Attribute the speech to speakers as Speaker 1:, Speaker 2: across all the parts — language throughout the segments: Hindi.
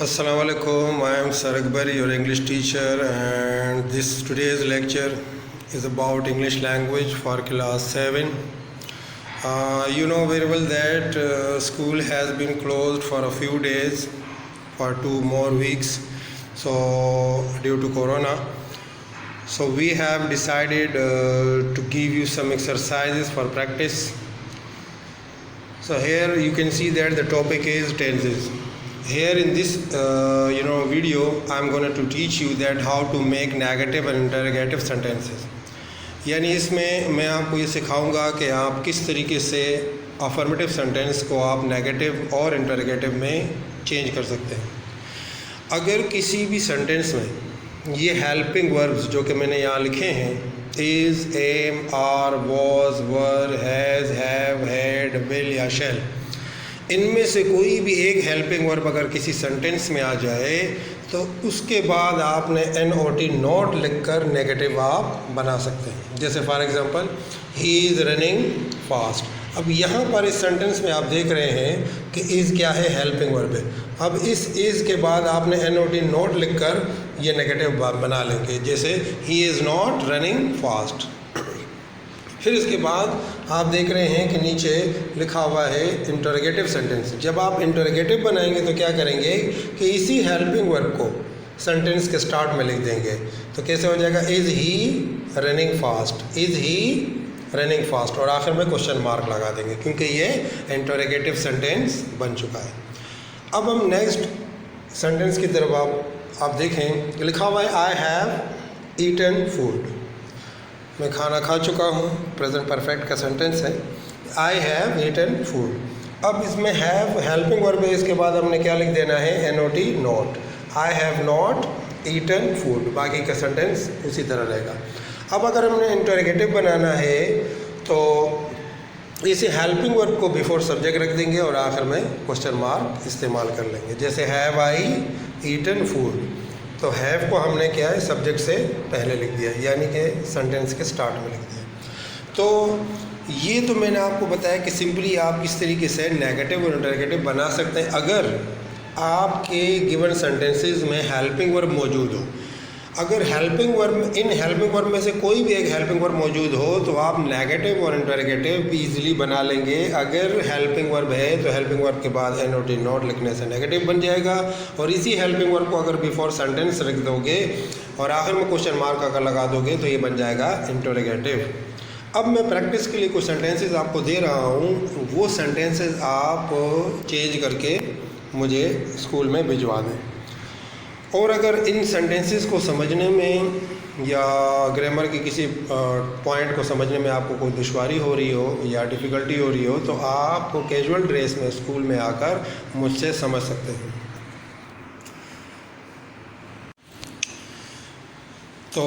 Speaker 1: Assalamu alaikum. I am Sir Akbar, your English teacher, and this today's lecture is about English language for class 7. You know very well that school has been closed for a few days, for 2 more weeks, so due to corona. So we have decided to give you some exercises for practice. So here you can see that the topic is tenses. Here in this video I am going to teach you that how to make negative and interrogative sentences. यानी इसमें मैं आपको ये सिखाऊंगा कि आप किस तरीके से अफर्मेटिव सेंटेंस को आप नेगेटिव और इंटरोगेटिव में चेंज कर सकते हैं. अगर किसी भी सेंटेंस में ये हेल्पिंग वर्ब्स जो कि मैंने यहाँ लिखे हैं, is, am, are, was, were, has, have, had, will या शैल, इनमें से कोई भी एक हेल्पिंग वर्ब अगर किसी सेंटेंस में आ जाए तो उसके बाद आपने NOT नॉट लिखकर नेगेटिव आप बना सकते हैं. जैसे for example he is running fast. अब यहाँ पर इस सेंटेंस में आप देख रहे हैं कि इज़ क्या है, हेल्पिंग वर्ब है. अब इस इज़ के बाद आपने NOT नॉट लिखकर ये नेगेटिव बना लेंगे. जैसे he is not running fast. फिर इसके बाद आप देख रहे हैं कि नीचे लिखा हुआ है इंटरोगेटिव सेंटेंस. जब आप इंटरोगेटिव बनाएंगे तो क्या करेंगे कि इसी हेल्पिंग वर्ब को सेंटेंस के स्टार्ट में लिख देंगे. तो कैसे हो जाएगा, is he running fast, is he running fast, और आखिर में क्वेश्चन मार्क लगा देंगे क्योंकि ये इंटरोगेटिव सेंटेंस बन चुका है. अब हम नेक्स्ट सेंटेंस की तरफ आप देखें, लिखा हुआ है आई हैव ईटन फूड. मैं खाना खा चुका हूँ. प्रेजेंट परफेक्ट का सेंटेंस है. I have eaten food. अब इसमें हैव हेल्पिंग वर्ब है, इसके बाद हमने क्या लिख देना है, NOT not. I have not eaten food. बाकी का सेंटेंस उसी तरह रहेगा. अब अगर हमने इंटरोगेटिव बनाना है तो इसी हेल्पिंग वर्ब को बिफोर सब्जेक्ट रख देंगे और आखिर में क्वेश्चन मार्क इस्तेमाल कर लेंगे. जैसे हैव आई ईटन फूड, तो हैव को हमने क्या है सब्जेक्ट से पहले लिख दिया, यानी कि सेंटेंस के स्टार्ट में लिख दिया. तो ये तो मैंने आपको बताया कि सिंपली आप किस तरीके से नेगेटिव और इंटरोगेटिव बना सकते हैं अगर आपके गिवन सेंटेंसेस में हेल्पिंग वर्ब मौजूद हो. अगर helping verb, in helping verb में से कोई भी एक हेल्पिंग वर्ब मौजूद हो तो आप नेगेटिव और इंटरोगेटिव ईजिली बना लेंगे. अगर हेल्पिंग वर्ब है तो हेल्पिंग वर्ब के बाद NOT नॉट लिखने से नेगेटिव बन जाएगा, और इसी हेल्पिंग वर्ब को अगर बिफोर सेंटेंस रख दोगे और आखिर में क्वेश्चन मार्क अगर लगा दोगे तो ये बन जाएगा इंटरोगेटिव. अब मैं प्रैक्टिस के लिए कुछ सेंटेंसेस आपको दे रहा हूँ, वो सेंटेंसेस आप चेंज करके मुझे स्कूल में भिजवा दें. और अगर इन सेंटेंसेस को समझने में या ग्रामर की किसी पॉइंट को समझने में आपको कोई दुश्वारी हो रही हो या डिफ़िकल्टी हो रही हो तो आप कैजुअल ड्रेस में स्कूल में आकर मुझसे समझ सकते हैं. तो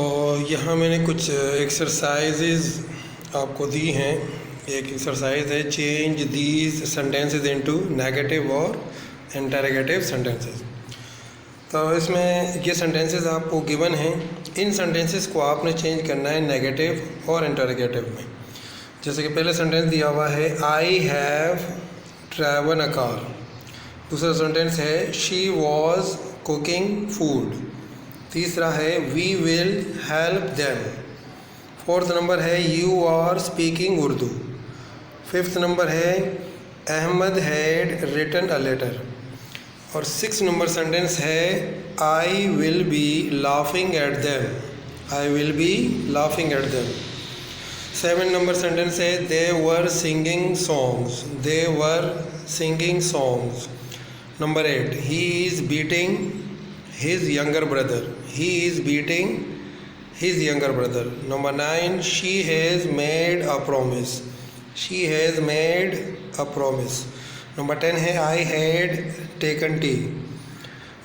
Speaker 1: यहाँ मैंने कुछ एक्सरसाइजेज आपको दी हैं. एक एक्सरसाइज है change these sentences into negative और इंटरोगेटिव सेंटेंसेस. तो इसमें ये सेंटेंसेस आपको गिवन हैं. इन सेंटेंसेस को आपने चेंज करना है नेगेटिव और इंटरोगेटिव में. जैसे कि पहले सेंटेंस दिया हुआ है I have travel a car. दूसरा सेंटेंस है शी वॉज कुकिंग फूड. तीसरा है we will help them. Fourth number है you are speaking Urdu. Fifth number है Ahmed had written a letter. और 6 नंबर सेंटेंस है I will be laughing at them. I will be laughing at them. 7 number sentence है they were singing songs. They were singing songs. Number 8 he is beating his younger brother. He is beating his younger brother. Number 9 she has made a promise. She has made a promise. Number 10 है आई हैड टेकन टी.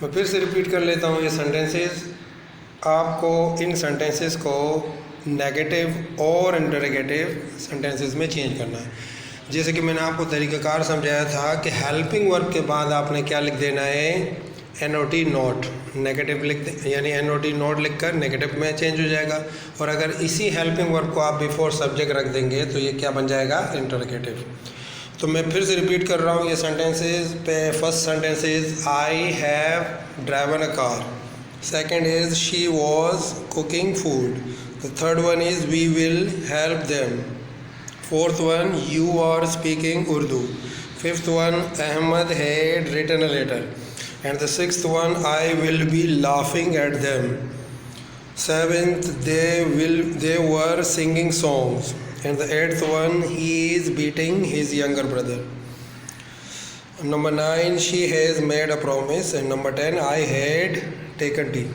Speaker 1: मैं फिर से रिपीट कर लेता हूँ ये सेंटेंसेस. आपको इन सेंटेंसेस को नेगेटिव और इंटरोगेटिव सेंटेंसेस में चेंज करना है. जैसे कि मैंने आपको तरीक़ाकार समझाया था कि हेल्पिंग वर्ब के बाद आपने क्या लिख देना है, NOT नॉट. नेगेटिव लिख दें, यानी NOT नॉट लिखकर नेगेटिव में चेंज हो जाएगा. और अगर इसी हेल्पिंग वर्ब को आप बिफोर सब्जेक्ट रख देंगे तो ये क्या बन जाएगा, इंटरोगेटिव. तो मैं फिर से रिपीट कर रहा हूँ ये सेंटेंसेस पे। First sentence is I have driven a car, second is she was cooking food, the third one is we will help them, fourth one you are speaking Urdu, fifth one Ahmad had written a letter, and the sixth one I will be laughing at them, seventh they were singing songs, and the eighth one he is beating his younger brother, number 9 she has made a promise, and number 10 I had taken tea।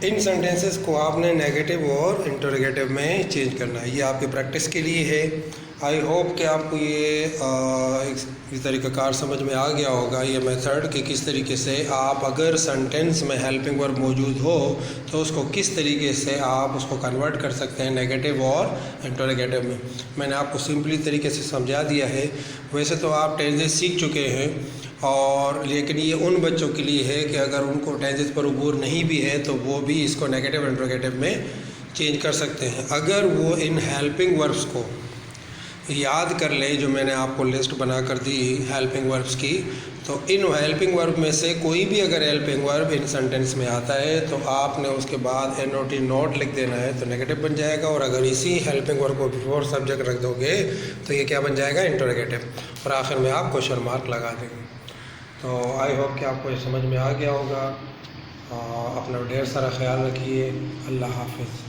Speaker 1: In sentences को आपने नेगेटिव और इंटरोगेटिव में चेंज करना है। ये आपकी प्रैक्टिस के लिए है। आई होप कि आपको ये तरीक़ाकार समझ में आ गया होगा, ये मेथड कि किस तरीके से आप अगर सेंटेंस में हेल्पिंग वर्ब मौजूद हो तो उसको किस तरीके से आप उसको कन्वर्ट कर सकते हैं नेगेटिव और इंटरोगेटिव में। मैंने आपको सिंपली तरीके से समझा दिया है। वैसे तो आप टेंसेस सीख चुके हैं, और लेकिन ये उन बच्चों के लिए है कि अगर उनको टेंसेस पर अबूर नहीं भी है तो वो भी इसको नेगेटिव इंटरोगेटिव में चेंज कर सकते हैं। अगर वो इन हेल्पिंग वर्ब्स को याद कर ले, जो मैंने आपको लिस्ट बना कर दी हेल्पिंग वर्ब्स की, तो इन हेल्पिंग वर्ब में से कोई भी अगर हेल्पिंग वर्ब इन सेंटेंस में आता है तो आपने उसके बाद NOT नोट लिख देना है, तो नेगेटिव बन जाएगा। और अगर इसी हेल्पिंग वर्ब को बिफोर सब्जेक्ट रख दोगे तो ये क्या बन जाएगा, इंटरोगेटिव, और आखिर में आप क्वेश्चन मार्क लगा देंगे। तो आई होप कि आपको ये समझ में आ गया होगा। अपना ढेर सारा ख्याल रखिए। अल्लाह हाफिज़।